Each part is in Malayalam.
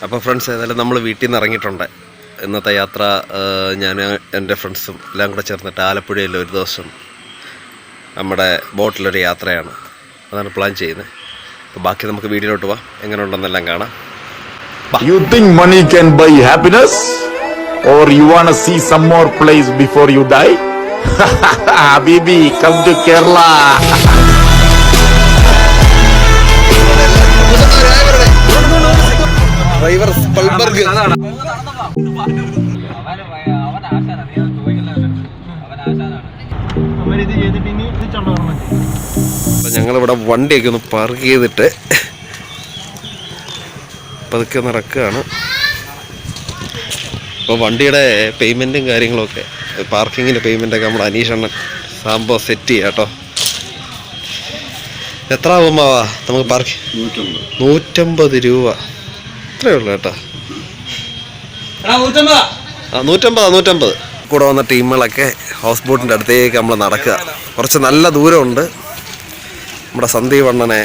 അപ്പോൾ ഫ്രണ്ട്സ്, ഏതായാലും നമ്മൾ വീട്ടിൽ നിന്ന് ഇറങ്ങിയിട്ടുണ്ട്. ഇന്നത്തെ യാത്ര ഞാൻ എൻ്റെ ഫ്രണ്ട്സും എല്ലാം കൂടെ ചേർന്നിട്ട് ആലപ്പുഴയിൽ ഒരു ദിവസം നമ്മുടെ ബോട്ടിലൊരു യാത്രയാണ്. അതാണ് പ്ലാൻ ചെയ്യുന്നത്. അപ്പോൾ ബാക്കി നമുക്ക് വീഡിയോയിലോട്ട് പോവാം, എങ്ങനെ ഉണ്ടെന്നെല്ലാം കാണാം. You think money can buy happiness? Or you wanna see some more place before you die? Habibi, come to Kerala. Driver Spielberg. അപ്പം ഞങ്ങളിവിടെ വണ്ടിയൊക്കെ ഒന്ന് പാർക്ക് ചെയ്തിട്ട് പതുക്കെ നടക്കുകയാണ്. അപ്പോൾ വണ്ടിയുടെ പേയ്മെൻറ്റും കാര്യങ്ങളൊക്കെ, പാർക്കിങ്ങിൻ്റെ പേയ്മെൻറ്റൊക്കെ നമ്മൾ അനീഷണ്ണൻ സംഭവം സെറ്റ് ചെയ്യാം കേട്ടോ. എത്ര ആവുമാവാ നമുക്ക് പാർക്ക്? 150 രൂപ, അത്രയേ ഉള്ളൂ കേട്ടോ. 150 കൂടെ വന്ന ടീമുകളൊക്കെ ഹൗസ് ബോട്ടിൻ്റെ അടുത്തേക്ക് നമ്മൾ നടക്കുക. കുറച്ച് നല്ല ദൂരമുണ്ട്. നമ്മുടെ സന്ദീപ് അണ്ണനെ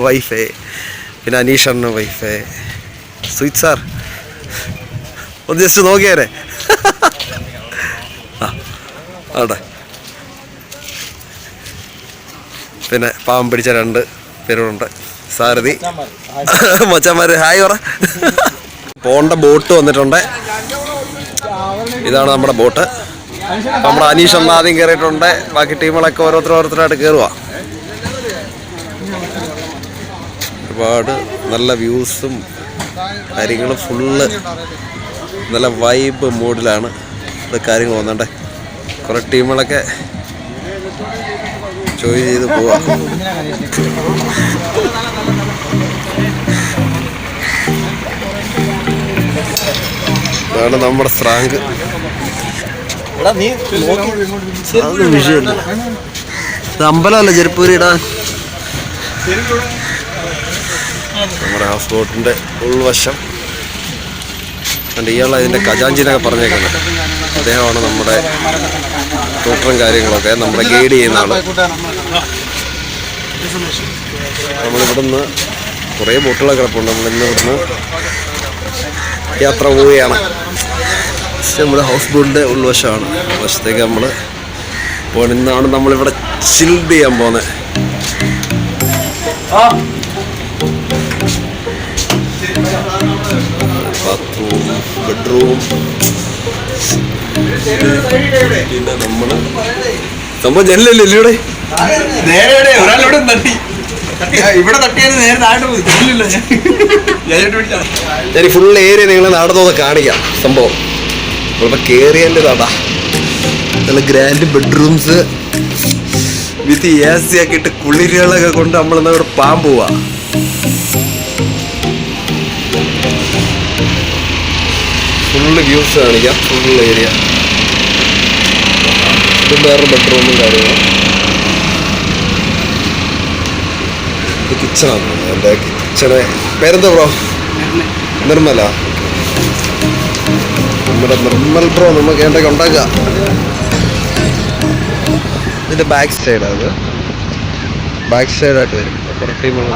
വൈഫേ, പിന്നെ അനീഷണ്ണ വൈഫേ, സ്വീറ്റ് സാർ ഒന്ന് ജസ്റ്റ് നോക്കിയാരെ. അവിടെ പിന്നെ പാവം പിടിച്ച 2 പേരുണ്ട്. സാരഥി മച്ചന്മാർ ഹായ് പറ. പോണ്ട ബോട്ട് വന്നിട്ടുണ്ട്. ഇതാണ് നമ്മുടെ ബോട്ട്. നമ്മുടെ അനീഷണ്ണ ആദ്യം കയറിയിട്ടുണ്ട്. ബാക്കി ടീമുകളൊക്കെ ഓരോരുത്തരായിട്ട് കയറുക. ഒരുപാട് നല്ല വ്യൂസും കാര്യങ്ങളും, ഫുള്ള് നല്ല വൈബ് മൂഡിലാണ് ഇത് കാര്യങ്ങൾ വന്നിട്ട്. കുറേ ടീമുകളൊക്കെ ജോയിൻ ചെയ്ത് പോവാം. ഇതാണ് നമ്മുടെ സ്രാങ്ക്. വിഷയമില്ല, ഇത് അമ്പലമല്ല ചെരുപ്പൂരി ഇടാൻ. നമ്മുടെ ഹൗസ് ബോട്ടിൻ്റെ ഉൾവശം ഇയാൾ അതിൻ്റെ ഖജാഞ്ചിനൊക്കെ പറഞ്ഞേക്കുന്നത്. അദ്ദേഹമാണ് നമ്മുടെ ടൂട്ടറും കാര്യങ്ങളൊക്കെ നമ്മുടെ ഗൈഡ് ചെയ്യുന്ന ആൾ. നമ്മളിവിടുന്ന് കുറേ ബോട്ടുകളൊക്കെ കിടപ്പുണ്ട്. നമ്മളിന്ന് ഇവിടുന്ന് യാത്ര പോവുകയാണ്. നമ്മുടെ ഹൗസ് ബോട്ടിൻ്റെ ഉൾവശമാണ്. വശത്തേക്ക് നമ്മൾ പോയിന്നാണ് നമ്മളിവിടെ ചിൽഡ് ചെയ്യാൻ പോകുന്നത്. ബാത്റൂം, ബെഡ്റൂം, പിന്നെ നമ്മൾ സംഭവം ജനലല്ലേ ഇവിടെ ഞാൻ ഫുൾ ഏരിയ നിങ്ങളെ നടന്നൊന്ന് കാണിക്കാം. സംഭവം നമ്മളിപ്പോൾ കയറിയതിൻ്റെ ഇതാടാ, നല്ല ഗ്രാൻഡ് ബെഡ്റൂംസ് വിത്ത് AC ആക്കിയിട്ട് കുളിരുകളൊക്കെ കൊണ്ട് നമ്മളെന്നാ ഇവിടെ പാൻ പോവാ. ഫുള്ള് വ്യൂസ് കാണിക്കാം, ഫുൾ ഏരിയ. ഇതും വേറെ ബെഡ്റൂമും കാര്യങ്ങളും. ഇത് കിച്ചണാണ്. എൻ്റെ കിച്ചണ് പേരെന്താ ബ്രോ? നിർമ്മല. നമ്മുടെ നിർമ്മൽ ബ്രോ നമുക്ക് എന്തൊക്കെ ഉണ്ടാക്കുക. ഇതിൻ്റെ ബാക്ക് സൈഡാണ്, അത് ബാക്ക് സൈഡായിട്ട് വരും. കുറേ ടീമുകൾ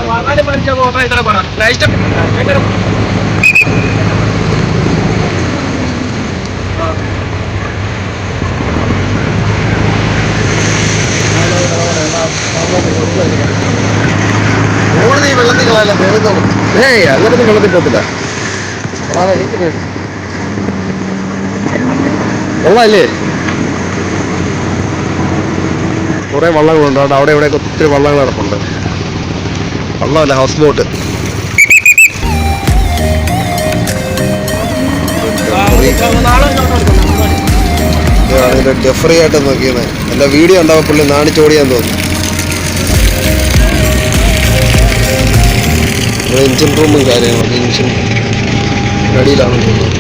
വെള്ളത്തിൽ കളയല്ല. അങ്ങനത്തെ വെള്ളത്തിൽ പോകത്തില്ല. വെള്ളമല്ലേ, കുറേ വള്ളങ്ങളുണ്ട് അവിടെ. അവിടെ ഇവിടെയൊക്കെ ഒത്തിരി വള്ളങ്ങൾ കിടപ്പുണ്ട്. വള്ളമല്ല, ഹൗസ് ബോട്ട്. ഡെഫറി ആയിട്ട് നോക്കിയത് എല്ലാ വീഡിയോ ഉണ്ടാവും. പുള്ളി നാണിച്ചോടിയാൻ തോന്നുന്നു. എഞ്ചിൻ റൂമും കാര്യങ്ങളൊക്കെ എഞ്ചിൻ അടിയിലാണ് തോന്നുന്നത്.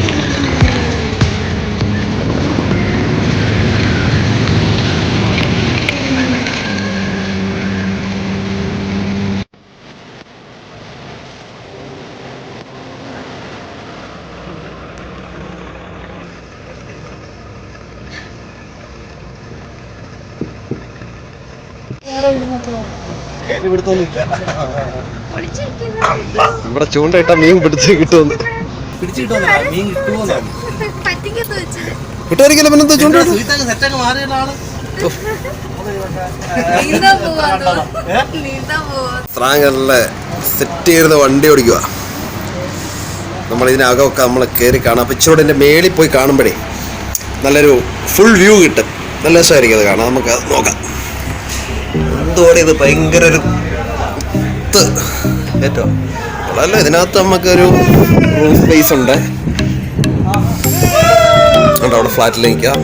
ഇവിടുത്തെ ഇവിടെ ചൂണ്ടയിട്ട മീൻ പിടിച്ച് കിട്ടുമെന്ന് കിട്ടുമായിരിക്കില്ല. പിന്നെന്താ ചൂണ്ട സ്രാങ്കല്ലേ സെറ്റ് ചെയ്ത് വണ്ടി ഓടിക്കുക. നമ്മളിതിനകമൊക്കെ നമ്മൾ കയറി കാണാം. അപ്പം ഇച്ചിരി എൻ്റെ മേളിൽ പോയി കാണുമ്പോഴേ നല്ലൊരു ഫുൾ വ്യൂ കിട്ടും. നല്ല രസമായിരിക്കും അത് കാണാം. നമുക്ക് അത് നോക്കാം. എന്തോടെ ഇത് ഭയങ്കര ഒരു ഏറ്റവും അല്ല, ഇതിനകത്ത് നമുക്കൊരു റൂം സ്പേസ് ഉണ്ട്. അവിടെ ഫ്ലാറ്റിൽ നിൽക്കാം.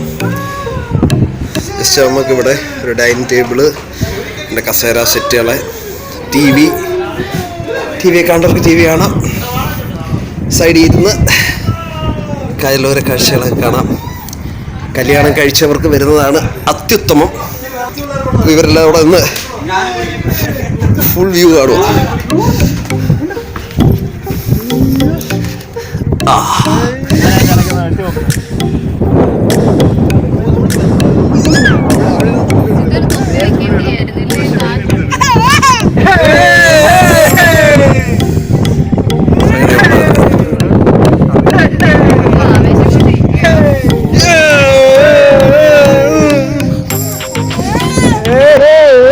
ജസ്റ്റ് നമുക്കിവിടെ ഒരു ഡൈനിങ് ടേബിള്, എൻ്റെ കസേര സെറ്റുകളെ, ടി വി കണ്ടവർക്ക് ടി വി കാണാം. സൈഡിൽ ഇരുന്ന് കായലോര കാഴ്ചകളൊക്കെ കാണാം. കല്യാണം കഴിച്ചവർക്ക് വരുന്നതാണ് അത്യുത്തമം. ഇവരെല്ലാം അവിടെ നിന്ന് ഫുൾ വ്യൂ കാണുക.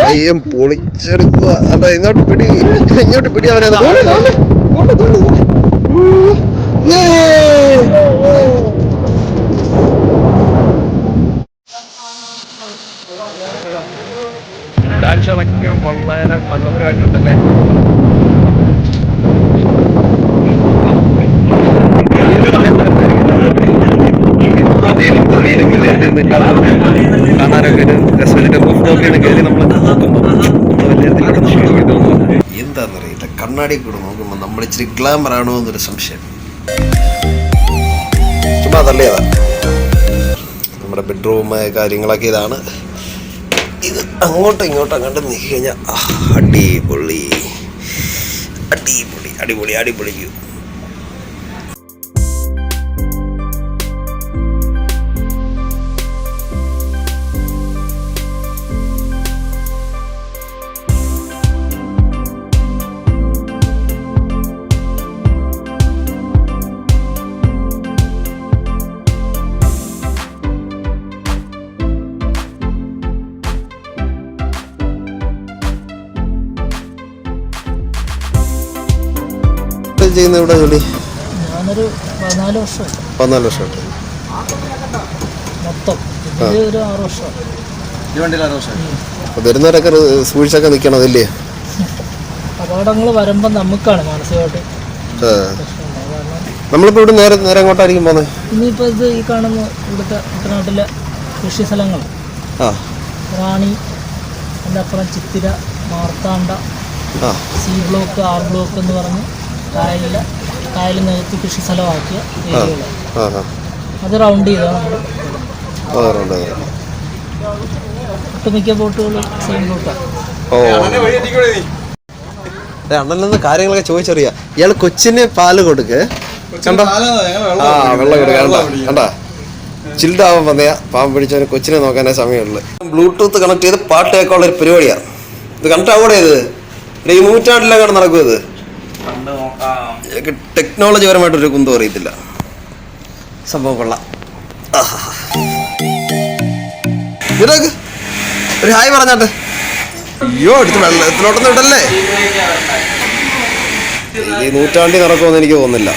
അയ്യം പൊളിച്ചെടുക്കുക. അല്ല, ഇങ്ങോട്ട് പിടി അവനെ. വളരെ മനോഹരമായിട്ടുണ്ടല്ലേ. കാണാനൊക്കെ ഒരു രസമായിട്ട് റൂഫ് ടോപ്പിൽ നിന്ന് കയറി നമ്മൾ നോക്കുമ്പോൾ എന്താണെന്നറിയില്ല, കണ്ണാടി കൂടെ നോക്കുമ്പോൾ നമ്മൾ ഇച്ചിരി ഗ്ലാമർ ആണോ എന്നൊരു സംശയം. ചുമ്മാ തള്ളിയതാ. നമ്മുടെ ബെഡ്റൂം കാര്യങ്ങളൊക്കെ ഇതാണ്. ഇത് അങ്ങോട്ടും ഇങ്ങോട്ടും അങ്ങോട്ട് നീക്കി കഴിഞ്ഞാൽ അടിപൊളി അടിപൊളി അടിപൊളി അടിപൊളി വ്യൂ. ചെയ്യുന്ന ഇവിടെ ജോലി ഞാനൊരു 14 വർഷമായിട്ട് മൊത്തം ഒരു 6 വർഷം. വരുന്നവരൊക്കെ സൂക്ഷിച്ചൊക്കെ നിൽക്കണം അതല്ലേ. അപകടങ്ങൾ വരുമ്പോൾ നമുക്കാണ് മാനസികമായിട്ട്. നമ്മളിപ്പോൾ ഇവിടെ നേരെ അങ്ങോട്ടായിരിക്കും പോകുന്നത്. ഇനിയിപ്പോൾ ഇത് ഈ കാണുന്ന ഇവിടുത്തെ കുട്ടനാട്ടിലെ കൃഷി സ്ഥലങ്ങൾ, റാണി, അതിൻ്റെ അപ്പുറം Chithira, Marthanda, C block, R block എന്ന് പറഞ്ഞ് കായൽ നികത്തി കൃഷി സ്ഥലമാക്കിയ ഏരിയകൾ. അത് റൗണ്ട് ചെയ്താണ് നമ്മൾ. ഒട്ടുമിക്ക ബോട്ടുകളും സെയിം ബോട്ടാണ്. അണ്ണനെന്ന് കാര്യങ്ങളൊക്കെ ചോദിച്ചറിയാം. ഇയാൾ കൊച്ചിന് പാല് കൊടുക്ക്. കണ്ടോ? വെള്ളം കൊടുക്കണ്ട. കണ്ടാ ചിൽഡാവാൻ വന്നയാ. പാമ്പ് പിടിച്ചവന് കൊച്ചിനെ നോക്കാനേ സമയമുള്ളു. ബ്ലൂടൂത്ത് കണക്ട് ചെയ്ത് പാട്ട് കേൾക്കാനുള്ള ഒരു പരിപാടിയാണ് ഇത്. കണ്ടാ കൂടെ ഇത് ഈ നൂറ്റാണ്ടിലൊക്കെ നടക്കും. ഇത് ടെക്നോളജി പരമായിട്ടൊരു കുന്തം അറിയത്തില്ല. സംഭവം കൊള്ളാം. ഇതൊക്കെ ഒരു ഹായ് പറഞ്ഞാട്ടെ. അയ്യോ എടുത്ത് വെള്ളത്തിലോട്ടൊന്നും ഇടല്ലേ. ഈ നൂറ്റാണ്ടി നടക്കുമെന്ന് എനിക്ക് തോന്നുന്നില്ല.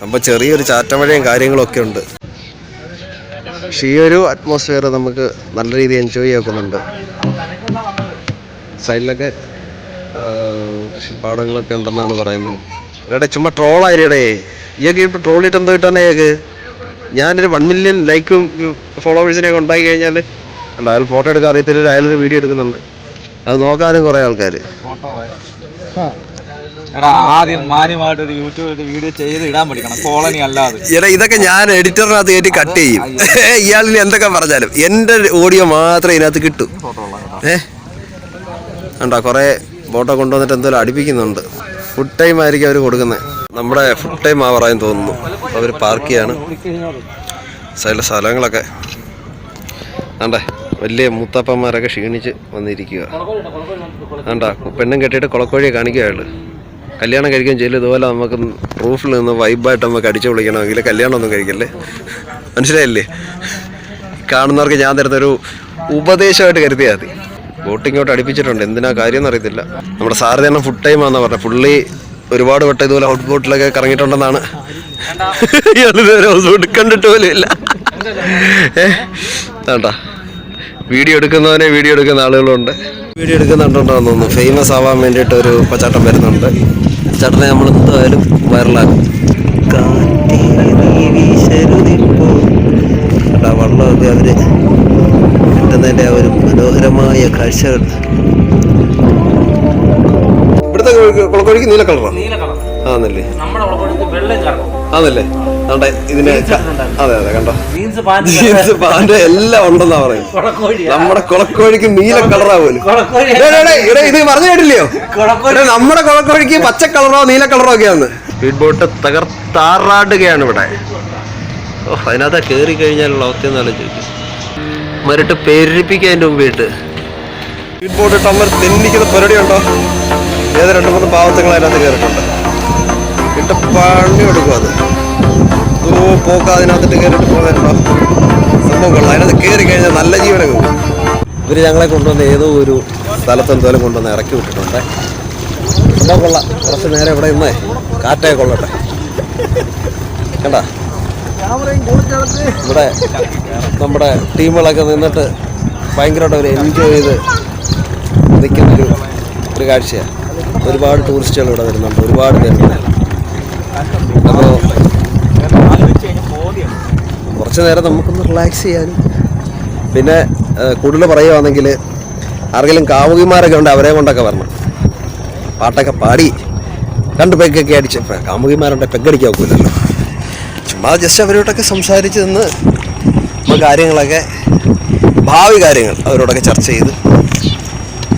സംഭവം ചെറിയൊരു ചാറ്റമഴയും കാര്യങ്ങളൊക്കെ ഉണ്ട്. പക്ഷേ ഈ ഒരു അറ്റ്മോസ്ഫിയർ നമുക്ക് നല്ല രീതിയിൽ എൻജോയ് ചെയ്യാക്കുന്നുണ്ട്. സൈഡിലൊക്കെ കൃഷിപ്പാടങ്ങളൊക്കെ ഉണ്ടെന്നാണ് പറയുന്നത്. എടേ ചുമ്മാ ട്രോളായിരടേ. ഇയൊക്കെ ഇപ്പോൾ ട്രോളിട്ട് എന്തോ കിട്ടാനേ. ഞാനൊരു 1 മില്യൺ ലൈക്കും ഫോളോവേഴ്സിനെയൊക്കെ ഉണ്ടാക്കി കഴിഞ്ഞാൽ അയാൾ ഫോട്ടോ എടുക്കാൻ അറിയത്തില്ല, അയാളൊരു വീഡിയോ എടുക്കുന്നുണ്ട്. അത് നോക്കാനും കുറേ ആൾക്കാർ. ആദ്യം മാന്യമായിട്ടൊരു യൂട്യൂബിൽ വീഡിയോ ചെയ്ത് ഇടാൻ പഠിക്കണം, കോളനി അല്ലാതെ. എടാ ഇതൊക്കെ ഞാൻ എഡിറ്ററിനകത്ത് കയറ്റി കട്ട് ചെയ്യും. ഇയാളിന് എന്തൊക്കെ പറഞ്ഞാലും എൻ്റെ ഓഡിയോ മാത്രമേ ഇതിനകത്ത് കിട്ടൂ. കണ്ടോ കുറേ ഫോട്ടോ കൊണ്ടുവന്നിട്ട് എന്തെങ്കിലും അടുപ്പിക്കുന്നുണ്ട്. ഫുഡ് ടൈം ആയിരിക്കും അവർ കൊടുക്കുന്നത്. നമ്മുടെ ഫുഡ് ടൈം ആവറായെന്ന് തോന്നുന്നു. അവർ പാർക്ക് ചെയ്യാണ്. സൈഡിലെ സ്ഥലങ്ങളൊക്കെ കണ്ടേ. വലിയ മൂത്താപ്പന്മാരൊക്കെ ക്ഷീണിച്ച് വന്നിരിക്കുക. വേണ്ട പെണ്ണും കെട്ടിയിട്ട് കുളക്കോഴിയെ കാണിക്കുകയാണ്. കല്യാണം കഴിക്കുകയും ചെയ്യില്ല. ഇതുപോലെ നമുക്ക് റൂഫിൽ നിന്ന് വൈബായിട്ട് നമുക്ക് അടിച്ചു വിളിക്കണമെങ്കിൽ കല്യാണമൊന്നും കഴിക്കല്ലേ. മനസ്സിലായില്ലേ? കാണുന്നവർക്ക് ഞാൻ തരുന്നൊരു ഉപദേശമായിട്ട് കരുതിയാൽ മതി. ബോട്ടിങ്ങോട്ട് അടുപ്പിച്ചിട്ടുണ്ട്. എന്തിനാ കാര്യം എന്നറിയത്തില്ല. നമ്മുടെ സാറ് തന്നെ ഫുഡ് ടൈമാണെന്നാണ് പറഞ്ഞത്. പുള്ളി ഒരുപാട് വട്ടം ഇതുപോലെ ഔട്ട് ബോട്ടിലൊക്കെ കറങ്ങിയിട്ടുണ്ടെന്നാണ്. ഇയാളിതുവരെ ഹൗസ് ബോട്ട് കണ്ടിട്ട് പോലും ഇല്ല. വേണ്ട വീഡിയോ എടുക്കുന്നവനെ വീഡിയോ എടുക്കുന്ന ആളുകളുണ്ട്. വീഡിയോ എടുക്കുന്നുണ്ടോന്ന് തോന്നുന്നു. ഫേമസ് ആവാൻ വേണ്ടിയിട്ട് ഒരു പച്ചാട്ടം വരുന്നുണ്ട്. ചേട്ടനെ നമ്മൾ എന്തായാലും വൈറലാക്കും. വള്ളമൊക്കെ അവര് കിട്ടുന്നതിൻ്റെ ആ ഒരു മനോഹരമായ കാഴ്ചകൾ. ഇവിടുത്തെ കുളക്കോഴിക്ക് നീല കളറോ? ആന്നല്ലേ? ആന്നല്ലേ? ആണ്ടെ ഇതിന് അതെ അതെ കണ്ടോ, ജീൻസ് പാന്റ് എല്ലാം ഉണ്ടെന്നാ പറയും. നമ്മുടെ കുളക്കോഴിക്ക് നീല കളറാ പോലും. ഇത് പറഞ്ഞു കേട്ടില്ലയോ? നമ്മുടെ കുളക്കോഴിക്ക് പച്ച കളറോ നീല കളറോ ഒക്കെയാന്ന്. സ്പീഡ് ബോട്ട് തകർത്താറാടുകയാണ് ഇവിടെ. അതിനകത്ത് കയറി കഴിഞ്ഞാലുള്ള അവസ്ഥയെന്ന് ആലോചിക്കും. മരിട്ട് പേരിപ്പിക്കുക അതിൻ്റെ മുമ്പിട്ട്. സ്പീഡ് ബോട്ട് ഇട്ട് അമ്മ തെന്നിക്കുന്ന പരിപാടി ഉണ്ടോ? ഏത് 2-3 പാവത്തങ്ങൾ അതിനകത്ത് കയറിയിട്ടുണ്ട്. ഇട്ട് പണി കൊടുക്കും. അത് പോക്ക അതിനകത്തിട്ട് കയറിയിട്ട് പോകുന്നുണ്ടോ? സംഭവം കൊള്ളാം. അതിനകത്ത് കയറി കഴിഞ്ഞാൽ നല്ല ജീവനൊക്കെ പോകും. ഇവർ ഞങ്ങളെ കൊണ്ടുവന്ന് ഏതോ ഒരു സ്ഥലത്തെന്തോലും കൊണ്ടുവന്ന് ഇറക്കി വിട്ടിട്ടുണ്ട്. സംഭവം കൊള്ളാം. കുറച്ച് നേരം ഇവിടെ ഇന്നേ കാറ്റേ കൊള്ളട്ടെ. കണ്ടാ ഇവിടെ നമ്മുടെ ടീമുകളൊക്കെ നിന്നിട്ട് ഭയങ്കരമായിട്ട് അവർ എൻജോയ് ചെയ്ത് നിൽക്കുന്നൊരു കാഴ്ചയാണ്. ഒരുപാട് ടൂറിസ്റ്റുകൾ ഇവിടെ വരുന്നുണ്ട്. ഒരുപാട് പേരുണ്ട്. അപ്പോൾ കുറച്ച് നേരം നമുക്കൊന്ന് റിലാക്സ് ചെയ്യാനും പിന്നെ കൂടുതൽ പറയുകയാണെങ്കിൽ ആർക്കെങ്കിലും കാമുകിമാരൊക്കെ ഉണ്ട് അവരെ കൊണ്ടൊക്കെ വരണം. പാട്ടൊക്കെ പാടി 2 പെഗ്ഗൊക്കെ അടിച്ച്. കാമുകിമാരുണ്ട് പെഗ്ഗടിക്കാൻ ഒക്കില്ലല്ലോ. ചുമ്മാ ജസ്റ്റ് അവരോടൊക്കെ സംസാരിച്ച് നിന്ന് നമ്മൾ കാര്യങ്ങളൊക്കെ ഭാവി കാര്യങ്ങൾ അവരോടൊക്കെ ചർച്ച ചെയ്ത്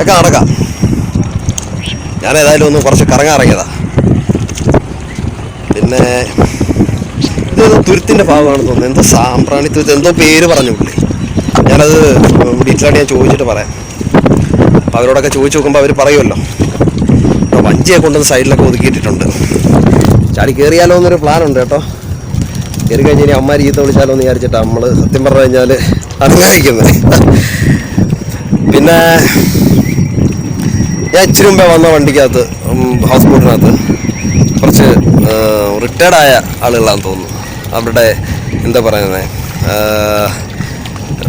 ഒക്കെ നടക്കാം. ഞാൻ ഏതായാലും ഒന്ന് കുറച്ച് കറങ്ങാറിറങ്ങിയതാ. പിന്നെ ഇത് തുരുത്തിൻ്റെ ഭാഗമാണെന്ന് തോന്നുന്നു. എന്തോ സാമ്പ്രാണി തുരുത്ത് എന്തോ പേര് പറഞ്ഞു പുള്ളി. ഞാനത് ഡീറ്റെയിലായിട്ട് ഞാൻ ചോദിച്ചിട്ട് പറയാം. അപ്പോൾ അവരോടൊക്കെ ചോദിച്ചു നോക്കുമ്പോൾ അവർ പറയുമല്ലോ. അപ്പോൾ വഞ്ചിയെ കൊണ്ടുവന്ന് സൈഡിലൊക്കെ ഒതുക്കിയിട്ടിട്ടുണ്ട്. ചാടി കയറിയാലോ എന്നൊരു പ്ലാനുണ്ട് കേട്ടോ. കയറി കഴിഞ്ഞ് ഇനി അമ്മ ഈത്ത വിളിച്ചാലോ എന്ന് വിചാരിച്ചിട്ടാണ് നമ്മൾ സത്യം പറഞ്ഞു കഴിഞ്ഞാൽ അനുഗ്രഹിക്കുന്നത്. പിന്നെ ഞാൻ ഇച്ചിരി മുമ്പേ വന്ന വണ്ടിക്കകത്ത് ഹൗസ് ബോട്ടിനകത്ത് കുറച്ച് റിട്ടയർഡായ ആളുകളാണെന്ന് തോന്നുന്നു. അവരുടെ എന്താ പറയുന്നത്,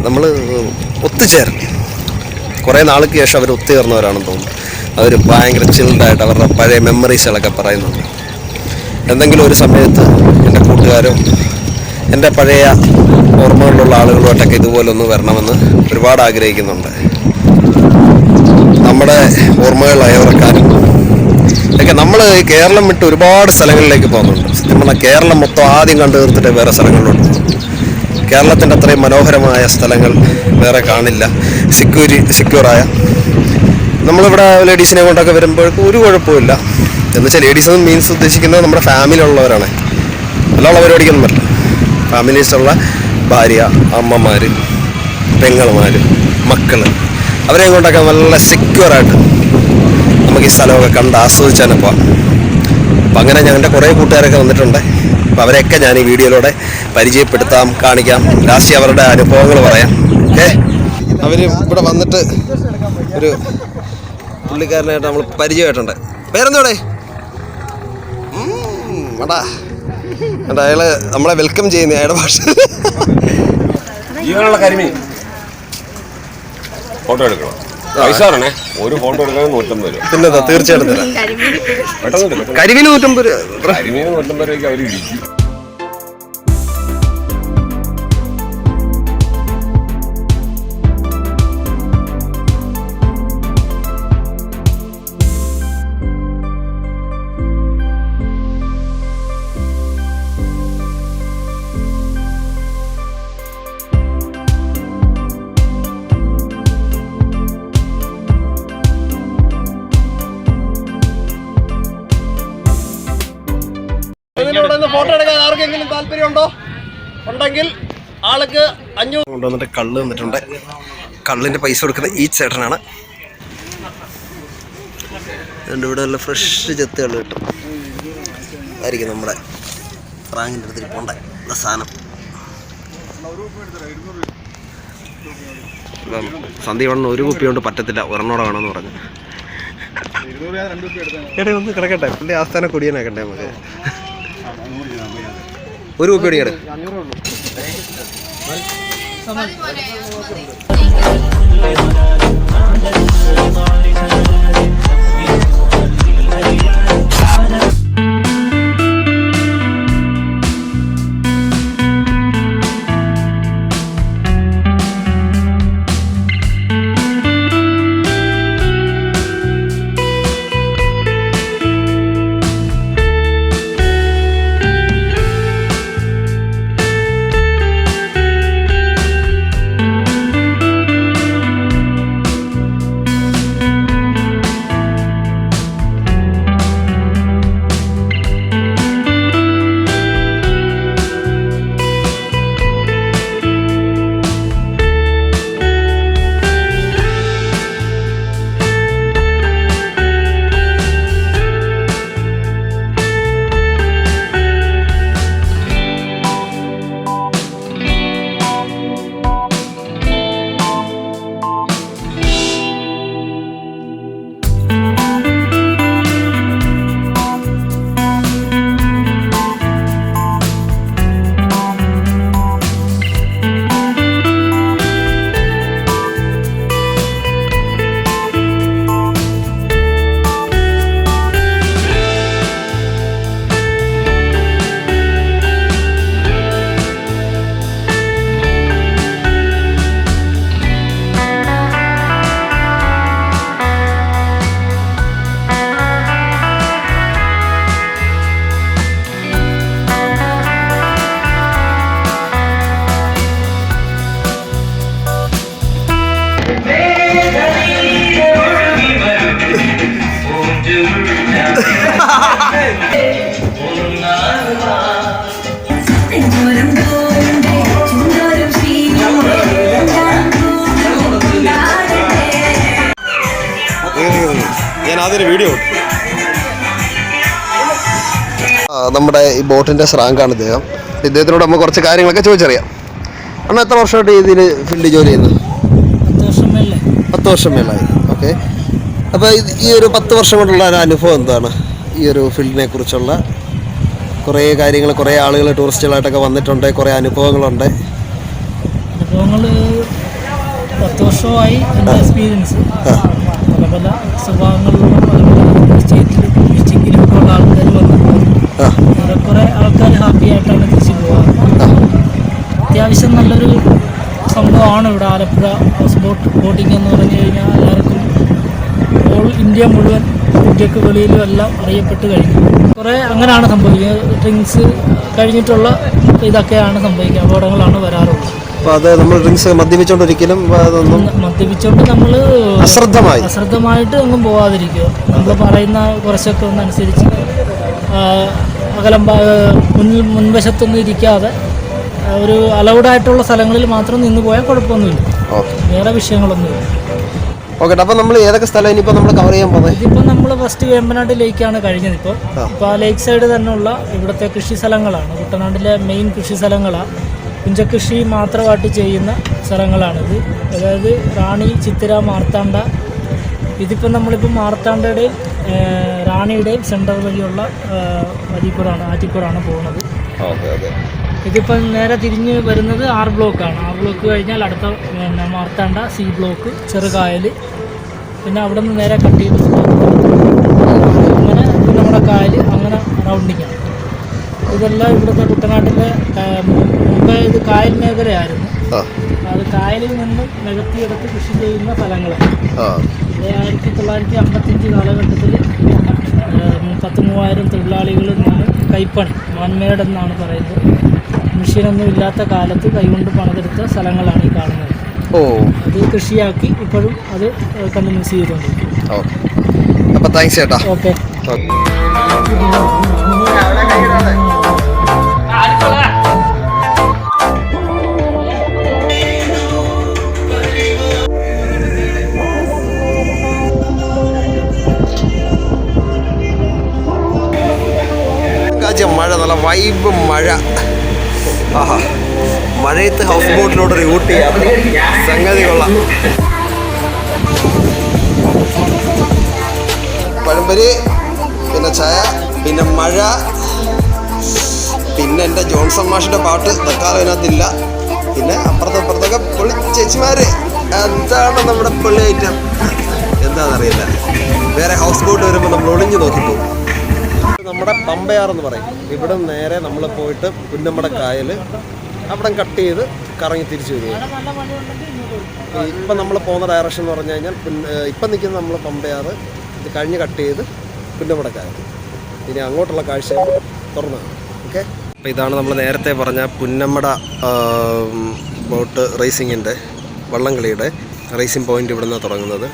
നമ്മൾ ഒത്തുചേരൽ കുറേ നാൾക്ക് ശേഷം അവർ ഒത്തുചേർന്നവരാണെന്ന് തോന്നുന്നു. അവർ ഭയങ്കര ചിൽഡായിട്ട് അവരുടെ പഴയ മെമ്മറീസുകളൊക്കെ പറയുന്നുണ്ട്. എന്തെങ്കിലും ഒരു സമയത്ത് എൻ്റെ കൂട്ടുകാരും എൻ്റെ പഴയ ഓർമ്മകളിലുള്ള ആളുകളുമായിട്ടൊക്കെ ഇതുപോലൊന്ന് വരണമെന്ന് ഒരുപാട് ആഗ്രഹിക്കുന്നുണ്ട്. നമ്മുടെ ഓർമ്മകൾ അയവിറക്കാനും ഒക്കെ നമ്മൾ കേരളം വിട്ട് ഒരുപാട് സ്ഥലങ്ങളിലേക്ക് പോകുന്നുണ്ട്. സത്യം പറഞ്ഞാൽ കേരളം മൊത്തം ആദ്യം കണ്ടു തീർത്തിട്ട് വേറെ സ്ഥലങ്ങളിലുണ്ട്. കേരളത്തിൻ്റെ അത്രയും മനോഹരമായ സ്ഥലങ്ങൾ വേറെ കാണില്ല. സെക്യൂറായ നമ്മളിവിടെ ലേഡീസിനെ കൊണ്ടൊക്കെ വരുമ്പോഴേക്കും ഒരു കുഴപ്പമില്ല. എന്നുവെച്ചാൽ ലേഡീസ് എന്ന് മീൻസ് ഉദ്ദേശിക്കുന്നത് നമ്മുടെ ഫാമിലി ഉള്ളവരാണ്. അല്ലുള്ള പരിപാടിക്കൊന്നും പറ്റില്ല. ഫാമിലീസുള്ള ഭാര്യ, അമ്മമാർ, പെങ്ങൾമാർ, മക്കൾ അവരെയും കൊണ്ടൊക്കെ നല്ല സെക്യൂറായിട്ട് നമുക്ക് ഈ സ്ഥലമൊക്കെ കണ്ട് ആസ്വദിച്ചാൽ പോവാം. അപ്പം അങ്ങനെ ഞങ്ങളുടെ കുറേ കൂട്ടുകാരൊക്കെ വന്നിട്ടുണ്ട്. അപ്പോൾ അവരെയൊക്കെ ഞാൻ ഈ വീഡിയോയിലൂടെ പരിചയപ്പെടുത്താം, കാണിക്കാം. ലാസ്റ്റ് അവരുടെ അനുഭവങ്ങൾ പറയാം. ഓക്കെ, അവർ ഇവിടെ വന്നിട്ട് ഒരു പുള്ളിക്കാരനായിട്ട് നമ്മൾ പരിചയമായിട്ടുണ്ട്. പേരെന്തോടെ? വേണ്ടാ വേണ്ട, അയാൾ നമ്മളെ വെൽക്കം ചെയ്യുന്ന അയാളുടെ ഭാഷ. ജീവനുള്ള കരിമീൻ ഫോട്ടോ എടുക്കണം. പൈസാറണേ, ഒരു ഫോട്ടോ എടുക്കാൻ 150 രൂപ. പിന്നെന്താ, തീർച്ചയായിട്ടും തരാം. പെട്ടെന്ന് കരിമീൻ 150 രൂപ. കരിമീൻ 150 രൂപയ്ക്ക് അവർ ഇടിക്കും. ഫോട്ടോ എടുക്കാൻ ആർക്കെങ്കിലും താല്പര്യമുണ്ടോ? ഉണ്ടെങ്കിൽ ആൾക്ക് 500 കൊണ്ടുവന്നിട്ട് കള്ള് തന്നിട്ടുണ്ട്. കള്ളിൻ്റെ പൈസ കൊടുക്കുന്ന ഈ ചേട്ടനാണ്. അതുകൊണ്ട് ഇവിടെ നല്ല ഫ്രഷ് ചെത്തുകൾ കിട്ടും. ആയിരിക്കും നമ്മുടെ റാങ്കിൻ്റെ അടുത്ത് പോണ്ട സാധനം. അപ്പം സന്ധ്യ വേണമെന്ന് ഒരു കുപ്പി കൊണ്ട് പറ്റത്തില്ല, ഒരെണ്ണോടെ വേണമെന്ന് പറഞ്ഞു. ചേട്ടാ ഒന്ന് കിടക്കട്ടെ, പുള്ളി ആസ്ഥാന കൊടിയനാക്കണ്ടേ നമുക്ക്. ഒരു കുപ്പി അടിക്കട്ടെ. ഞാൻ അതൊരു വീഡിയോ നമ്മുടെ ഈ ബോട്ടിൻ്റെ ശ്രാങ്കാണ് ഇദ്ദേഹം. ഇദ്ദേഹത്തിനോട് നമുക്ക് കുറച്ച് കാര്യങ്ങളൊക്കെ ചോദിച്ചറിയാം. അന്ന് എത്ര വർഷമായിട്ട് ഇതിൽ ഫീൽഡിൽ ജോലി ചെയ്യുന്നത്? 10 വർഷം മേലായി. ഓക്കെ. അപ്പോൾ ഈ ഒരു 10 വർഷം കൊണ്ടുള്ള ഒരു അനുഭവം എന്താണ്? ഈ ഒരു ഫീൽഡിനെ കുറിച്ചുള്ള കുറേ കാര്യങ്ങൾ, കുറേ ആളുകൾ ടൂറിസ്റ്റുകളായിട്ടൊക്കെ വന്നിട്ടുണ്ട്, കുറേ അനുഭവങ്ങളുണ്ട്. 10 വർഷമായി എൻ്റെ എക്സ്പീരിയൻസ്. പല പല സ്വഭാവങ്ങളിലും പല പല സ്റ്റേറ്റിലും ഡിസ്ട്രിക്റ്റിലും ഒക്കെ ഉള്ള ആൾക്കാർ വന്നിട്ടുണ്ട്. കുറേ ആൾക്കാർ ഹാപ്പി ആയിട്ടാണ് തിരിച്ചു പോകാറ്. അത്യാവശ്യം നല്ലൊരു സംഭവമാണ് ഇവിടെ ആലപ്പുഴ ഹൗസ് ബോട്ടിംഗ് എന്ന് പറഞ്ഞു കഴിഞ്ഞാൽ എല്ലാവർക്കും ഓൾ ഇന്ത്യ മുഴുവൻ, ഇന്ത്യക്ക് വെളിയിലും എല്ലാം അറിയപ്പെട്ട് കഴിഞ്ഞു. കുറേ അങ്ങനെയാണ് സംഭവിക്കുന്നത്. ഡ്രിങ്ക്സ് കഴിഞ്ഞിട്ടുള്ള ഇതൊക്കെയാണ് സംഭവിക്കുക, അപകടങ്ങളാണ് വരാറുള്ളത്. അപ്പോൾ അത് നമ്മൾ ഡ്രിങ്ക്സ് മദ്യപിച്ചുകൊണ്ടൊരിക്കലും മദ്യപിച്ചുകൊണ്ട് നമ്മൾ അശ്രദ്ധമായിട്ട് ഒന്നും പോകാതിരിക്കുക. നമ്മൾ പറയുന്ന കുറച്ചൊക്കെ ഒന്ന് അനുസരിച്ച് അകലം മുൻവശത്തൊന്നും ഇരിക്കാതെ ഒരു അലൗഡായിട്ടുള്ള സ്ഥലങ്ങളിൽ മാത്രം നിന്ന് പോയാൽ കുഴപ്പമൊന്നുമില്ല, വേറെ വിഷയങ്ങളൊന്നുമില്ല. ഓക്കെ. അപ്പോൾ നമ്മൾ ഏതൊക്കെ സ്ഥലം ഇനിയിപ്പോൾ നമ്മൾ കവർ ചെയ്യാൻ പോകുന്നത്? ഇതിപ്പോൾ നമ്മൾ ഫസ്റ്റ് വേമ്പനാട് ലേക്കാണ് കഴിഞ്ഞത്. ഇപ്പോൾ ആ ലേക്ക് സൈഡ് തന്നെയുള്ള ഇവിടുത്തെ കൃഷി സ്ഥലങ്ങളാണ്, കുട്ടനാട്ടിലെ മെയിൻ കൃഷി സ്ഥലങ്ങളാണ്. പുഞ്ചകൃഷി മാത്രമായിട്ട് ചെയ്യുന്ന സ്ഥലങ്ങളാണിത്. അതായത് റാണി, ചിത്തിര, മാർത്താണ്ഡ. ഇതിപ്പോൾ നമ്മളിപ്പോൾ മാർത്താണ്ഡയുടെയും റാണിയുടെയും സെൻറ്റർ വഴിയുള്ള ആറ്റിക്കൂടാണ് പോകുന്നത്. ഇതിപ്പം നേരെ തിരിഞ്ഞ് വരുന്നത് R ബ്ലോക്കാണ്. R ബ്ലോക്ക് കഴിഞ്ഞാൽ അടുത്ത മാർത്താണ്ഡ, C ബ്ലോക്ക്, ചെറുകായൽ, പിന്നെ അവിടെ നിന്ന് നേരെ കട്ട് ചെയ്ത് അങ്ങനെ നമ്മുടെ കായൽ, അങ്ങനെ റൗണ്ടിങ്ങാണ്. ഇതെല്ലാം ഇവിടുത്തെ കുട്ടനാട്ടിലെ മുമ്പേ ഇത് കായൽ മേഖലയായിരുന്നു. അത് കായലിൽ നിന്ന് നികത്തിയെടുത്ത് കൃഷി ചെയ്യുന്ന സ്ഥലങ്ങളാണ്. 1955 കാലഘട്ടത്തിൽ 10,000 തൊഴിലാളികളിൽ നിന്ന് കൈപ്പണി, മാൻമേഡ് എന്നാണ് പറയുന്നത്, മെഷീനൊന്നും ഇല്ലാത്ത കാലത്ത് കൈകൊണ്ട് പണിതെടുത്ത സ്ഥലങ്ങളാണ് ഈ കാണുന്നത്. അത് കൃഷിയാക്കി ഇപ്പോഴും അത് കണ്ടിന്യൂസ് ചെയ്തുകൊണ്ടിരിക്കും. അപ്പോൾ താങ്ക്സ് ചേട്ടാ. ഓക്കെ. നല്ല വൈബ് മഴ. ആഹാ, മഴയത്ത് ഹൗസ് ബോട്ടിലോട്ട് ഒരു ഊട്ടി യാത്ര, സംഗതി കൊള്ളാം. പഴംപൊരി, പിന്നെ ചായ, പിന്നെ മഴ, പിന്നെ എൻ്റെ ജോൺസൺ മാഷിൻ്റെ പാട്ട് തൽക്കാലം ഇതിനകത്തില്ല. പിന്നെ അപ്പുറത്തൊക്കെ പൊള്ളി ചേച്ചിമാര്. അതാണ് നമ്മുടെ പൊള്ളി ഐറ്റം. എന്താണെന്നറിയില്ല, വേറെ ഹൗസ് ബോട്ട് വരുമ്പോൾ നമ്മൾ ഒളിഞ്ഞു നോക്കി പോകും. നമ്മുടെ പമ്പയാറെന്ന് പറയും. ഇവിടെ നേരെ നമ്മൾ പോയിട്ട് പുന്നമ്മട കായൽ അവിടെ കട്ട് ചെയ്ത് കറങ്ങി തിരിച്ചു വരികയാണ്. ഇപ്പം നമ്മൾ പോകുന്ന ഡയറക്ഷൻ എന്ന് പറഞ്ഞു കഴിഞ്ഞാൽ ഇപ്പം നിൽക്കുന്ന നമ്മൾ പമ്പയാറ്, ഇത് കഴിഞ്ഞ് കട്ട് ചെയ്ത് പുന്നമ്മട കായൽ. ഇനി അങ്ങോട്ടുള്ള കാഴ്ച തുറന്നാണ്. ഓക്കെ, അപ്പോൾ ഇതാണ് നമ്മൾ നേരത്തെ പറഞ്ഞ പുന്നമ്മട ബോട്ട് റേസിങ്ങിൻ്റെ വള്ളംകളിയുടെ റേസിംഗ് പോയിൻ്റ് ഇവിടെ നിന്നാണ് തുടങ്ങുന്നത്.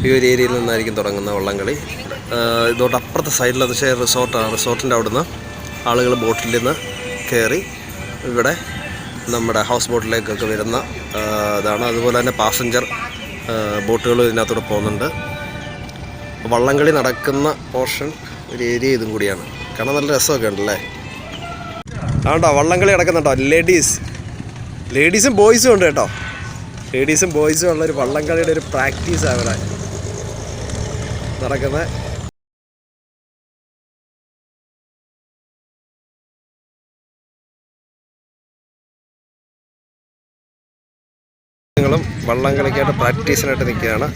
ഈ ഒരു ഏരിയയിൽ നിന്നായിരിക്കും തുടങ്ങുന്ന വള്ളംകളി. ഇതോട്ട് അപ്പുറത്തെ സൈഡിലെന്ന് വെച്ചാൽ റിസോർട്ടാണ്. റിസോർട്ടിൻ്റെ അവിടുന്ന് ആളുകൾ ബോട്ടിൽ നിന്ന് കയറി ഇവിടെ നമ്മുടെ ഹൗസ് ബോട്ടിലേക്കൊക്കെ വരുന്ന ഇതാണ്. അതുപോലെ തന്നെ പാസഞ്ചർ ബോട്ടുകളും ഇതിനകത്തൂടെ പോകുന്നുണ്ട്. വള്ളംകളി നടക്കുന്ന പോർഷൻ ഒരു ഏരിയ ഇതും കൂടിയാണ്. കാരണം നല്ല രസമൊക്കെ ഉണ്ടല്ലേ. ആണ്ടോ വള്ളംകളി നടക്കുന്നുണ്ടോ. ലേഡീസും ബോയ്സും ഉണ്ട് കേട്ടോ. ലേഡീസും ബോയ്സും ഉള്ളൊരു വള്ളംകളിയുടെ ഒരു പ്രാക്ടീസാണ് ഇവിടെ നടക്കുന്നത്. ങ്ങളും വള്ളംകളിക്കായിട്ട് പ്രാക്ടീസിനായിട്ട് നിൽക്കുകയാണ്.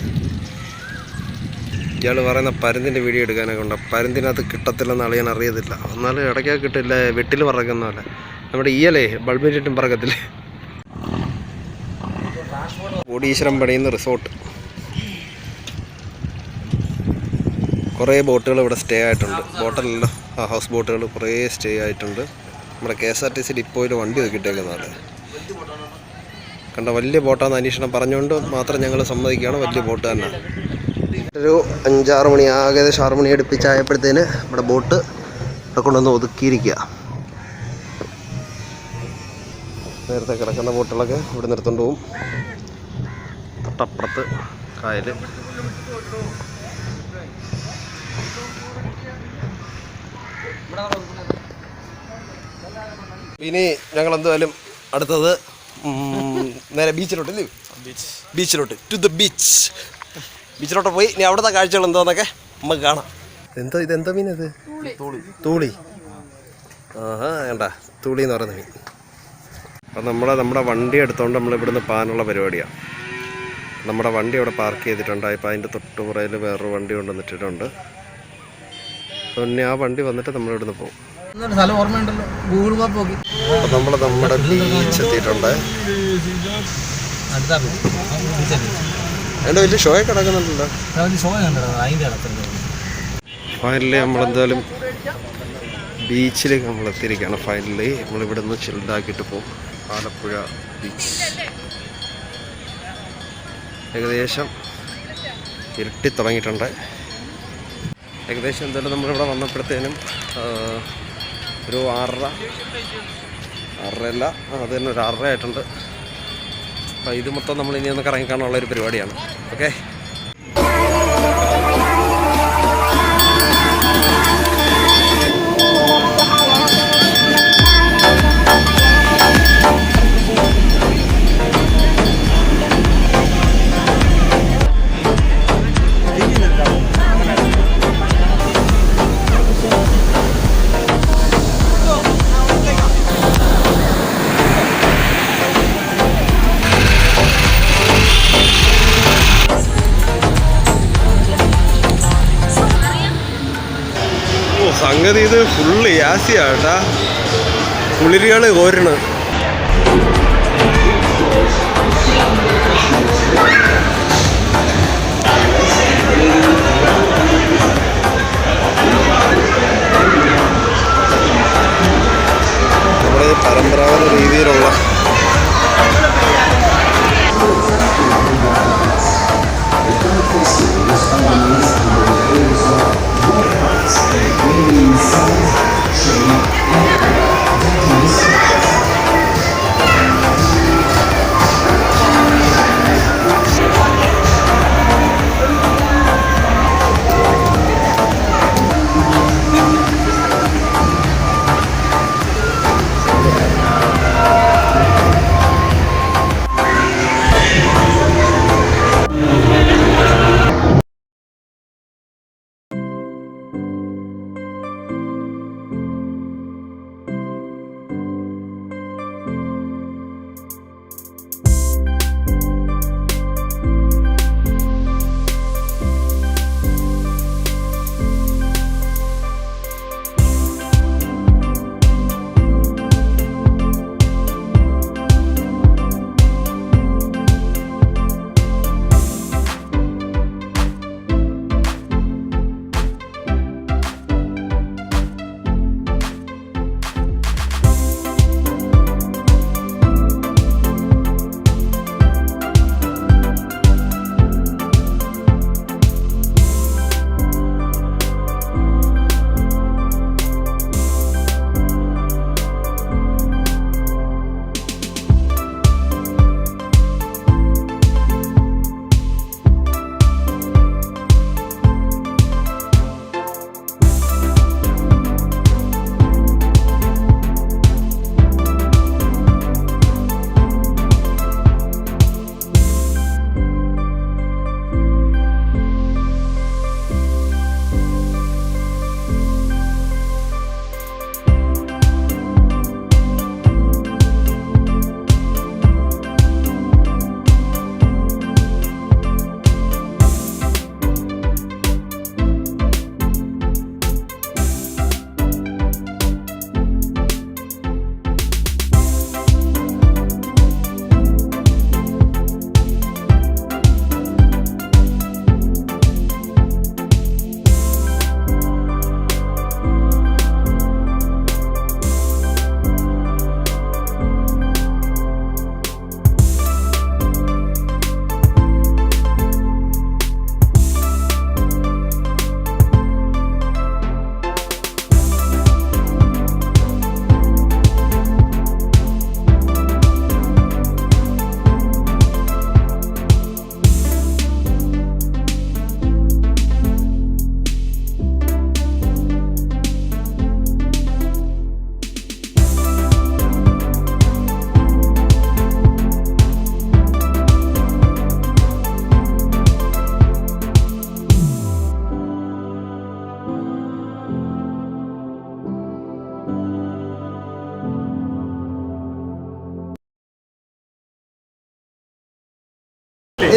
ഇയാൾ പറയുന്ന പരുന്തിൻ്റെ വീഡിയോ എടുക്കാനൊക്കെ ഉണ്ട്. പരുന്തിനകത്ത് കിട്ടത്തില്ലെന്ന് അളിയാൻ അറിയത്തില്ല. എന്നാലും ഇടയ്ക്കൊക്കെ കിട്ടില്ല. വെട്ടിൽ പറക്കുന്നതല്ല, നമ്മുടെ ഈയലേ ബൾബിന് ചുറ്റും പറക്കത്തില്ലേ. കോടീശ്വരം പണിയുന്ന റിസോർട്ട്. കുറേ ബോട്ടുകൾ ഇവിടെ സ്റ്റേ ആയിട്ടുണ്ട്. ബോട്ടല്ലല്ലോ, ഹൗസ് ബോട്ടുകൾ കുറേ സ്റ്റേ ആയിട്ടുണ്ട്. നമ്മുടെ KSRTC ഡിപ്പോയിൽ വണ്ടി നോക്കിയിട്ടേക്കുന്നതാണ്. കണ്ട വലിയ ബോട്ടാണെന്ന് അന്വേഷണം പറഞ്ഞുകൊണ്ട് മാത്രം ഞങ്ങൾ സമ്മതിക്കുകയാണ്. വലിയ ബോട്ട് തന്നെ. ഒരു 5-6 മണി, ഏകദേശം 6 മണി അടുപ്പിച്ചായപ്പോഴത്തേന് നമ്മുടെ ബോട്ട് ഇവിടെ കൊണ്ടുവന്ന് ഒതുക്കിയിരിക്കുക. നേരത്തെ കിടക്കുന്ന ബോട്ടുകളൊക്കെ ഇവിടെ നിർത്തുകൊണ്ട് പോവും. തൊട്ടപ്പുറത്ത് കായൽ. ഇനി ഞങ്ങൾ എന്തായാലും അടുത്തത് നേരെ ബീച്ചിലോട്ട് ടു ദ ബീച്ചിലോട്ട് പോയി ഇനി അവിടുത്തെ കാഴ്ചകൾ എന്താന്നൊക്കെ നമുക്ക് കാണാം. ഇതെന്താ മീൻ? ഇത് തൂളി. ആഹാ, വേണ്ട തൂളി എന്ന് പറയുന്ന മീൻ. അപ്പം നമ്മുടെ വണ്ടി എടുത്തുകൊണ്ട് നമ്മൾ ഇവിടുന്ന് പോകാനുള്ള പരിപാടിയാണ്. നമ്മുടെ വണ്ടി അവിടെ പാർക്ക് ചെയ്തിട്ടുണ്ട്. ഇപ്പം അതിൻ്റെ തൊട്ടുപുറയിൽ വേറൊരു വണ്ടി കൊണ്ടുവന്നിട്ടുണ്ട്. പിന്നെ ആ വണ്ടി വന്നിട്ട് നമ്മളിവിടുന്ന് പോകും. സ്ഥലം ഓർമ്മയുണ്ടല്ലോ, ഗൂഗിൾ മാപ്പ് നോക്കി. അപ്പം നമ്മൾ നമ്മുടെ ബീച്ച് എത്തിയിട്ടുണ്ട്. അതിൻ്റെ വലിയ ഷോയൊക്കെ കിടക്കുന്നുണ്ടല്ലോ. ഫൈനലി നമ്മളെന്തായാലും ബീച്ചിലേക്ക് നമ്മൾ എത്തിയിരിക്കുകയാണ്. ഫൈനലി നമ്മളിവിടെ നിന്ന് ചിൽഡാക്കിയിട്ട് പോകും. ആലപ്പുഴ ബീച്ച് ഏകദേശം ഇരുട്ടി തുടങ്ങിയിട്ടുണ്ട്. ഏകദേശം എന്തായാലും നമ്മളിവിടെ വന്നപ്പോഴത്തേനും ഒരു 6:30 അത് തന്നെ ഒരു 6:30 ആയിട്ടുണ്ട്. അപ്പോൾ ഇത് മൊത്തം നമ്മൾ ഇനി ഒന്ന് കറങ്ങി കാണാനുള്ളൊരു പരിപാടിയാണ്. ഓക്കെ, സംഗതി ഇത് ഫുള്ള് യാസിയാണ് കേട്ടാ. കുളിരുകൾ കോരണം. നമ്മുടെ പരമ്പരാഗത രീതിയിലുള്ള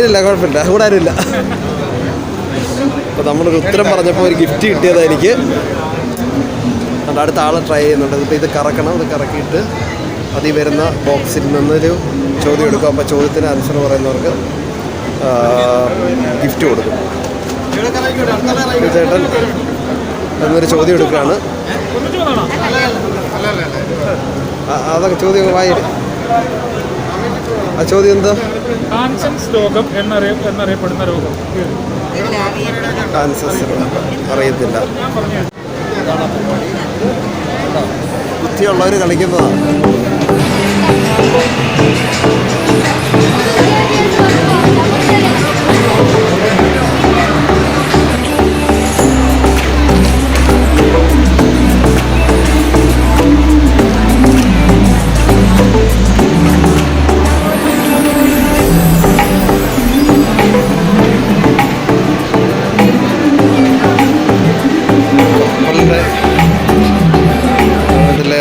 ഇല്ല കുഴപ്പമില്ല, കൂടെ ആരുമില്ല. അപ്പോൾ നമ്മളൊരു ഉത്തരം പറഞ്ഞപ്പോൾ ഒരു ഗിഫ്റ്റ് കിട്ടിയതാണ് എനിക്ക്. അടുത്ത ആൾ ട്രൈ ചെയ്യുന്നുണ്ട്. ഇപ്പോൾ ഇത് കറക്കണം, ഇത് കറക്കിയിട്ട് അതിൽ വരുന്ന ബോക്സിൽ നിന്നൊരു ചോദ്യം എടുക്കും. അപ്പോൾ ചോദ്യത്തിന് ആൻസർ പറയുന്നവർക്ക് ഗിഫ്റ്റ് കൊടുക്കും. ചേട്ടൻ എന്നൊരു ചോദ്യം എടുക്കുകയാണ്. അതൊക്കെ ചോദ്യം വായില്. ആ ചോദ്യം എന്താ? ഹാൻസൻസ് രോഗം എന്നറിയപ്പെടുന്ന രോഗം. ഹാൻസൻസ് അറിയത്തില്ല. ബുദ്ധിയുള്ളവർ കളിക്കുന്നതാണ്.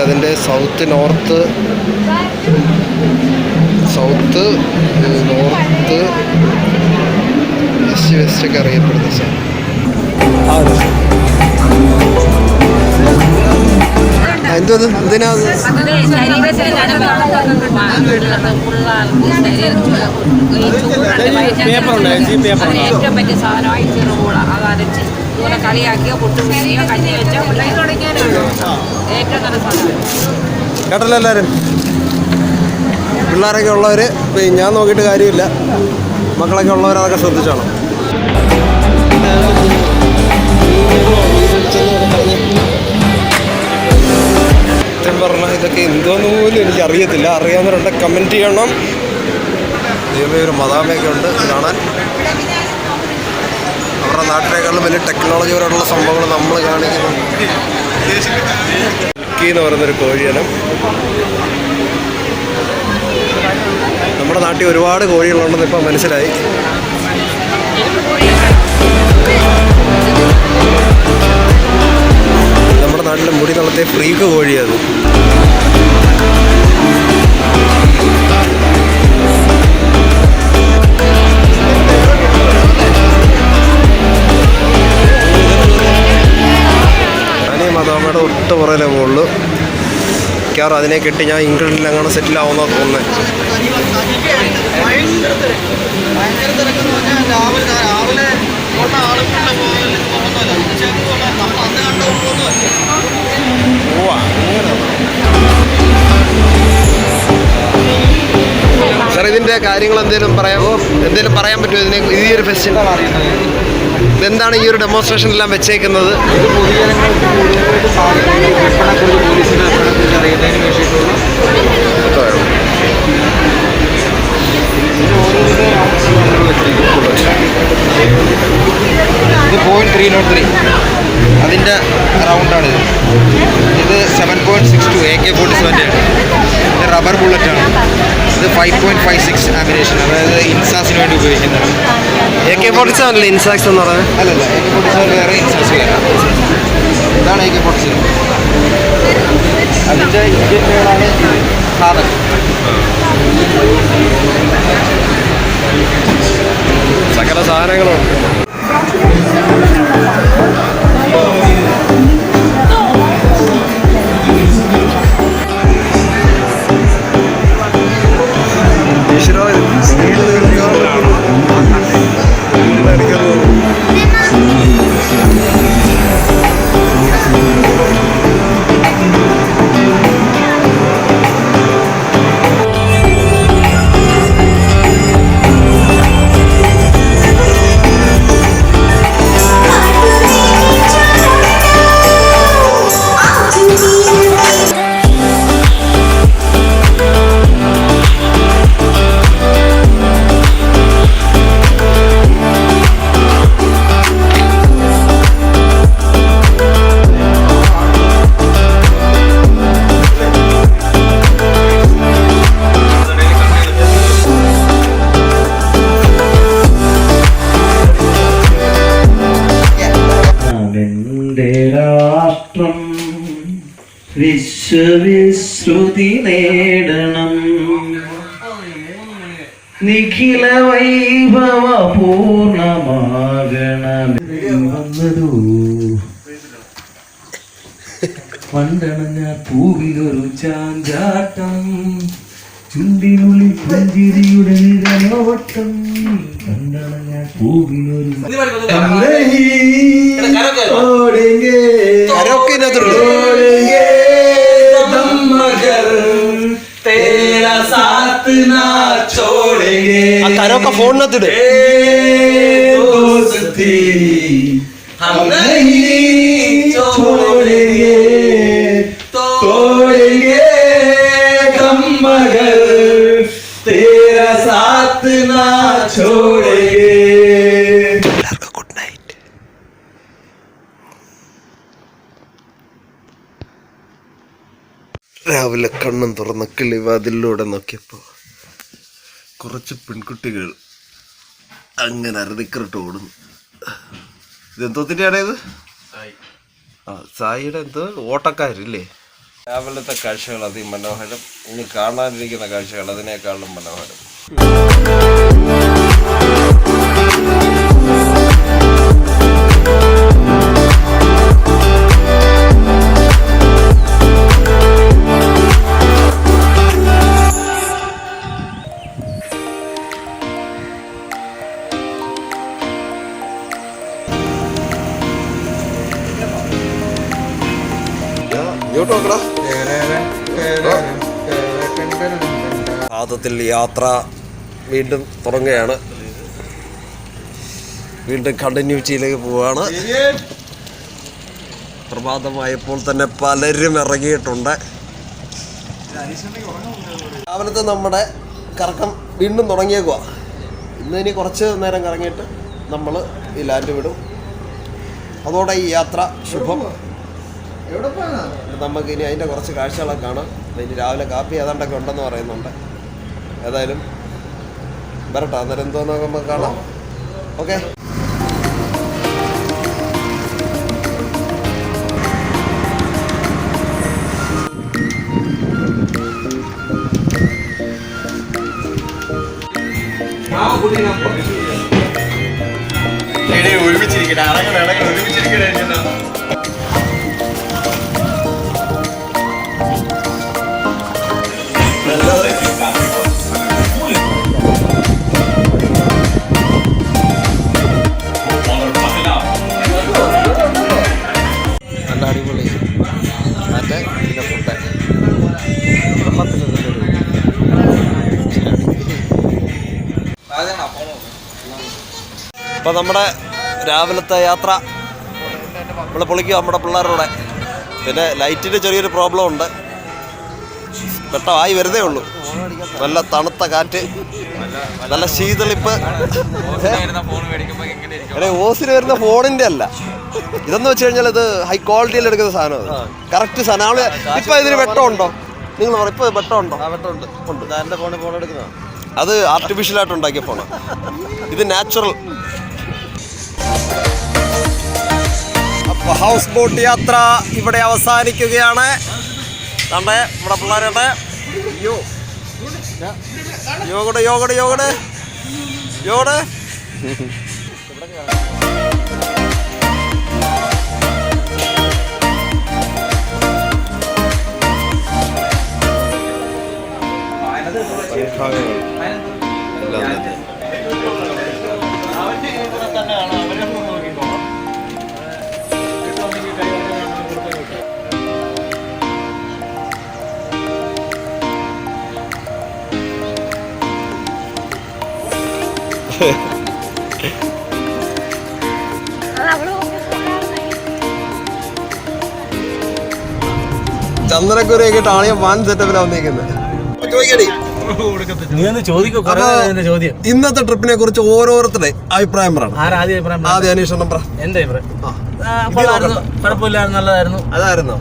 അതിൻ്റെ സൗത്ത് നോർത്ത് വെസ്റ്റ് ഒക്കെ അറിയപ്പെടുന്ന സ്ഥലം. എന്തോ എന്തിനാ ഏറ്റവും പറ്റിയ സാധനമായി ചെറുകൂട അതരച്ച് ഇതുപോലെ കളിയാക്കിയോ പുട്ടുമേനിയോ കഞ്ഞി വെച്ചോ പിള്ളേർ തുടങ്ങിയാലാണ് ഏറ്റവും നല്ല സാധനം. കേട്ടല്ലോ എല്ലാവരും. പിള്ളേരൊക്കെ ഉള്ളവർ ഞാൻ നോക്കിയിട്ട് കാര്യമില്ല, മക്കളൊക്കെ ഉള്ളവർ അതൊക്കെ ശ്രദ്ധിച്ചോണം. സത്യം പറഞ്ഞാൽ ഇതൊക്കെ എന്തോന്ന് പോലും എനിക്കറിയത്തില്ല. അറിയാവുന്നവരുണ്ട് കമൻറ്റ് ചെയ്യണം. ദൈവമേ, ഒരു മദാമയൊക്കെ ഉണ്ട് കാണാൻ. അവരുടെ നാട്ടിനേക്കാളും വലിയ ടെക്നോളജി പരമായിട്ടുള്ള സംഭവങ്ങൾ നമ്മൾ കാണിക്കുന്നു. എന്ന് പറയുന്നൊരു കോഴിയിനം. നമ്മുടെ നാട്ടിൽ ഒരുപാട് കോഴികളുണ്ടെന്ന് ഇപ്പം മനസ്സിലായി. നമ്മുടെ നാട്ടിലെ മുടി നടത്തിയ ഫ്രീക്ക് കോഴിയാണ്. ഞാനീ മദാമയുടെ ഒട്ട് പുറയിലെ മുകളിൽ മിക്കവാറും അതിനെ കെട്ടി ഞാൻ ഇംഗ്ലണ്ടിൽ അങ്ങനെ സെറ്റിലാവുമെന്നാണ് തോന്നുന്നത്. സാർ, ഇതിൻ്റെ കാര്യങ്ങൾ എന്തെങ്കിലും പറയാമോ? എന്തെങ്കിലും പറയാൻ പറ്റുമോ ഇതിനെ? ഈ ഒരു ഫെസ്റ്റിവൽ എന്താണ് ഈ ഒരു ഡെമോൺസ്ട്രേഷൻ എല്ലാം വെച്ചേക്കുന്നത്? പൊതുജനങ്ങൾക്ക് കൂടുതലായിട്ട് സാധനങ്ങൾ വിൽപ്പനക്കുറിച്ച് പോലീസിൻ്റെ വിൽപ്പനക്കുറിച്ച് അറിയുന്നതിന് വേണ്ടിയിട്ടുള്ള ഇത് 0.303 അതിൻ്റെ റൗണ്ടാണിത്. ഇത് 7.62 AK-47 ആണ്. ഇത് റബ്ബർ ബുള്ളറ്റാണ്. ഇത് 5.56 ആമിനേഷൻ, അതായത് ഇൻസാസിന് വേണ്ടി ഉപയോഗിക്കുന്നത്. AK-47 അല്ലേ ഇൻസാക്സ് എന്ന് പറയുന്നത്? അല്ലല്ല, AK-47 വേറെ, ഇൻസാസ് വേറെ. ഇതാണ് AK-47. അതിൻ്റെ ഇന്ത്യയിലാണ് സാധനം. സകല സാധനങ്ങളുണ്ട്. രാഷ്ട്രം വിശ്വവിശ്രുതി നേടണം, നിഖില വൈഭവ പൂർണ്ണമാകണമേവന്നതു പണ്ടണഞ്ഞ പൂവിലൊരു ചാഞ്ചാട്ടം ചുണ്ടിനുള്ളിൽ പുഞ്ചിരിയുടെ നിരനോട്ടം പണ്ടണഞ്ഞ പൂവിലൊരു കരോക്ക ഫോണിനകത്തിട് ഗുഡ് നൈറ്റ്. രാവിലെ കണ്ണും തുറന്ന കിളിവാതിലൂടെ നോക്കിയപ്പോൾ കുറച്ച് പെൺകുട്ടികൾ അങ്ങനെ അരതിക്കറിട്ട് ഓടുന്നു. ഇതെന്തോത്തിൻ്റെയാണ് ഇത്? ആ സായിയുടെ എന്തോ ഓട്ടക്കാരില്ലേ? രാവിലത്തെ കാഴ്ചകൾ അതിമനോഹരം. ഇനി കാണാനിരിക്കുന്ന കാഴ്ചകൾ അതിനേക്കാളും മനോഹരം. പാദത്തിൽ യാത്ര വീണ്ടും തുടങ്ങുകയാണ്. വീണ്ടും കണ്ടിന്യൂറ്റിയിലേക്ക് പോവുകയാണ്. പ്രഭാതമായപ്പോൾ തന്നെ പലരും ഇറങ്ങിയിട്ടുണ്ട്. രാവിലത്തെ നമ്മുടെ കറക്കം വീണ്ടും തുടങ്ങിയേക്കുക. ഇനി കുറച്ച് നേരം കറങ്ങിയിട്ട് നമ്മൾ ഈ ലാൻഡ് വിടും. അതോടെ ഈ യാത്ര ശുഭം. നമുക്ക് ഇനി അതിൻ്റെ കുറച്ച് കാഴ്ചകളൊക്കെ കാണാം. ഇനി രാവിലെ കാപ്പി ഏതാണ്ടൊക്കെ ഉണ്ടെന്ന് പറയുന്നുണ്ട്. ഏതായാലും വരട്ടെ, അന്നേരം എന്തോന്ന് നമുക്ക് കാണാം. ഓക്കെ. ഒരുമിച്ചിരിക്കട്ടെ, ഒരുമിച്ചിരിക്കട്ടെ. നല്ല അടിപൊളി മറ്റേ ഇതിൻ്റെ ഫുഡ് അപ്പോൾ നമ്മുടെ രാവിലത്തെ യാത്ര നമ്മൾ പൊളിക്കുക നമ്മുടെ പിള്ളേരുടെ. പിന്നെ ലൈറ്റിൻ്റെ ചെറിയൊരു പ്രോബ്ലം ഉണ്ട്. വെട്ടമായി വരുന്നേ ഉള്ളൂ. നല്ല തണുത്ത കാറ്റ്, നല്ല ശീതളിപ്പ്. അതെ, ഓസിന് വരുന്ന ഫോണിൻ്റെ അല്ല ഇതെന്ന് വെച്ച് കഴിഞ്ഞാൽ ഇത് ഹൈ ക്വാളിറ്റിയിൽ എടുക്കുന്ന സാധനം. കറക്റ്റ് സാധനം. ഇപ്പം ഇതിന് വെട്ടമുണ്ടോ? നിങ്ങൾ പറ, ഇപ്പോൾ വെട്ടമുണ്ടോ? വെട്ടമുണ്ട്. ഉണ്ട്. എൻ്റെ ഫോൺ എടുക്കുന്നത് അത് ആർട്ടിഫിഷ്യലായിട്ട് ഉണ്ടാക്കിയ ഫോണാണ്. ഇത് നാച്ചുറൽ. അപ്പോൾ ഹൗസ് ബോട്ട് യാത്ര ഇവിടെ അവസാനിക്കുകയാണ്. നമ്മുടെ പിള്ളേരുടെ യോഗടെ യോഗടെ യോഗടെ യോഗടെ ചന്ദനക്കുരയൊക്കെ ഇട്ട് ആളിയെ വാൻ സെറ്റപ്പിലാണ് വന്നിരിക്കുന്നത്. ഇന്നത്തെ ട്രിപ്പിനെ കുറിച്ച് ഓരോരുത്തരുടെ അഭിപ്രായം പറയണം. ആദ്യം അന്വേഷണം പറ. എന്റെ അഭിപ്രായം കുഴപ്പമില്ലായിരുന്നു, നല്ലതായിരുന്നു. അതായിരുന്നോ?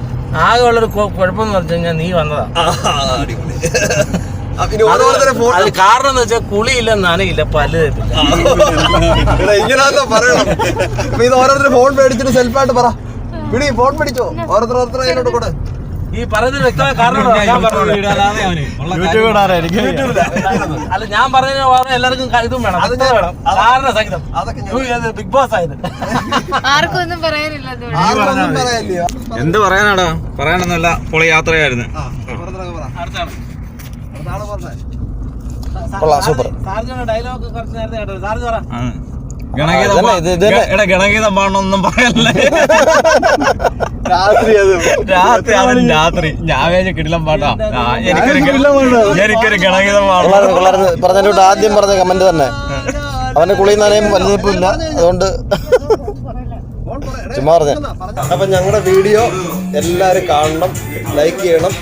ആകെ ഉള്ളൊരു കുഴപ്പമെന്ന് പറഞ്ഞു കഴിഞ്ഞാൽ നീ വന്നതാ. അത് കാരണം എന്ന് വെച്ചാൽ കുളിയില്ല, നനയില്ല, പല്ല് ഇങ്ങനെ പറയണം. ഇത് ഓരോരുത്തർ ഫോൺ മേടിച്ചിട്ട് സെൽഫായിട്ട് പറ. പിടി ഫോൺ മേടിച്ചോ, ഓരോരുത്തർ അതിനോട് കൂടെ ഈ പറയുന്നതിന് വ്യക്തമായ കാരണം ഞാൻ പറഞ്ഞത്. അല്ല ഞാൻ പറഞ്ഞതിന് പറഞ്ഞ എല്ലാവർക്കും ഇതും വേണം, അതൊക്കെ വേണം, ധാരണ സഹിതം. ബിഗ് ബോസ് ആയത് ആർക്കൊന്നും പറയാനില്ല. എന്ത് പറയാനാടാ, പറയാനൊന്നുമില്ല. പൊളി യാത്രയായിരുന്നു. ഡയലോഗ് കുറച്ച് നേരത്തെ കേട്ടോ. സാറിന് പറ. ഗണഗീതം പാടണമെന്നും പറയല്ലേ. രാത്രി ഞാൻ കിടിലം പാട്ടാ. എനിക്കൊരു ഗണഗീതം പറഞ്ഞോട്ട് ആദ്യം പറഞ്ഞ കമന്റ് തന്നെ. അവന്റെ കുളിന്നാലേയും വലിയപ്പില്ല, അതുകൊണ്ട് ചുമ്മാ പറഞ്ഞ. അപ്പൊ ഞങ്ങളുടെ വീഡിയോ എല്ലാവരും കാണണം, ലൈക്ക് ചെയ്യണം,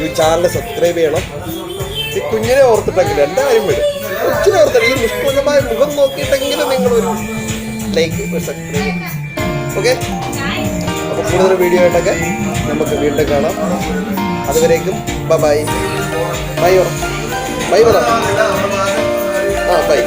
ഈ ചാനൽ സബ്സ്ക്രൈബ് ചെയ്യണം. ഈ കുഞ്ഞിനെ ഓർത്തിട്ടെങ്കിലും എല്ലാവരും വിടും. കൊച്ചിനെ ഓർത്തിട്ടെങ്കിലും നിഷ്കുലമായ മുഖം നോക്കിയിട്ടെങ്കിലും നിങ്ങളൊരു ലൈക്ക്, ഒരു സബ്സ്ക്രൈബ്. ഓക്കെ, അപ്പോൾ കൂടുതൽ വീഡിയോ ആയിട്ടൊക്കെ നമുക്ക് വീണ്ടും കാണാം. അതുവരേക്കും ബൈ ബൈ ബൈ പറ. ബൈ.